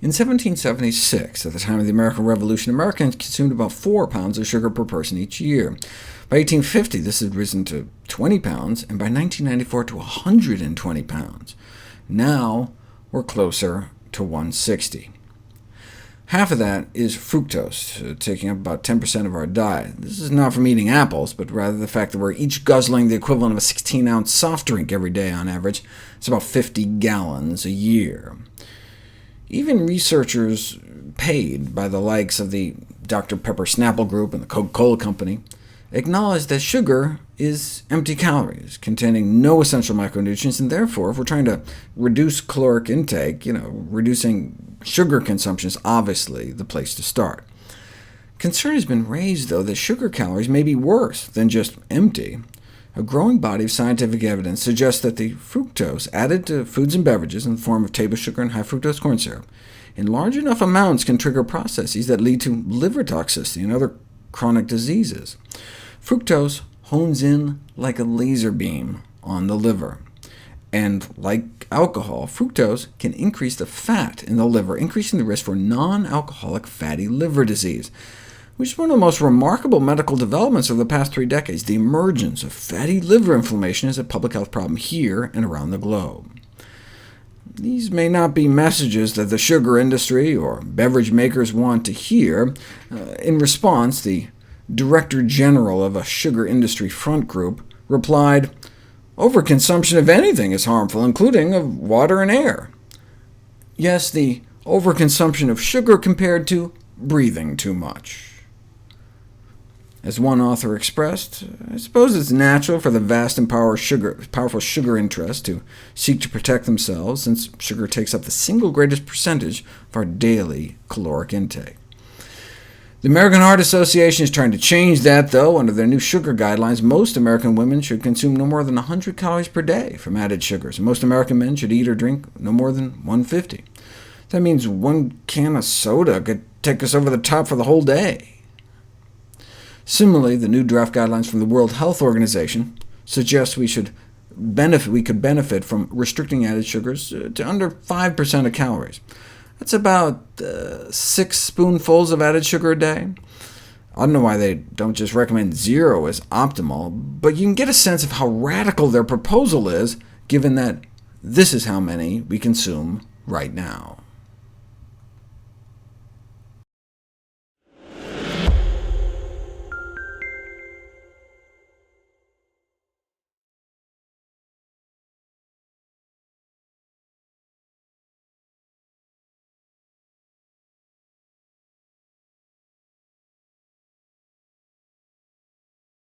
In 1776, at the time of the American Revolution, Americans consumed about 4 pounds of sugar per person each year. By 1850, this had risen to 20 pounds, and by 1994 to 120 pounds. Now we're closer to 160. Half of that is fructose, taking up about 10% of our diet. This is not from eating apples, but rather the fact that we're each guzzling the equivalent of a 16-ounce soft drink every day on average. It's about 50 gallons a year. Even researchers paid by the likes of the Dr. Pepper Snapple Group and the Coca-Cola Company acknowledge that sugar is empty calories, containing no essential micronutrients, and therefore, if we're trying to reduce caloric intake, reducing sugar consumption is obviously the place to start. Concern has been raised, though, that sugar calories may be worse than just empty. A growing body of scientific evidence suggests that the fructose added to foods and beverages in the form of table sugar and high-fructose corn syrup in large enough amounts can trigger processes that lead to liver toxicity and other chronic diseases. Fructose hones in like a laser beam on the liver, and like alcohol, fructose can increase the fat in the liver, increasing the risk for non-alcoholic fatty liver disease, which is one of the most remarkable medical developments of the past 3 decades. The emergence of fatty liver inflammation is a public health problem here and around the globe. These may not be messages that the sugar industry or beverage makers want to hear. In response, the Director General of a sugar industry front group replied, "Overconsumption of anything is harmful, including of water and air." Yes, the overconsumption of sugar compared to breathing too much. As one author expressed, "I suppose it's natural for the vast and powerful sugar interests to seek to protect themselves, since sugar takes up the single greatest percentage of our daily caloric intake." The American Heart Association is trying to change that, though. Under their new sugar guidelines, most American women should consume no more than 100 calories per day from added sugars, and most American men should eat or drink no more than 150. That means 1 can of soda could take us over the top for the whole day. Similarly, the new draft guidelines from the World Health Organization suggest we could benefit from restricting added sugars to under 5% of calories. That's about 6 spoonfuls of added sugar a day. I don't know why they don't just recommend 0 as optimal, but you can get a sense of how radical their proposal is, given that this is how many we consume right now.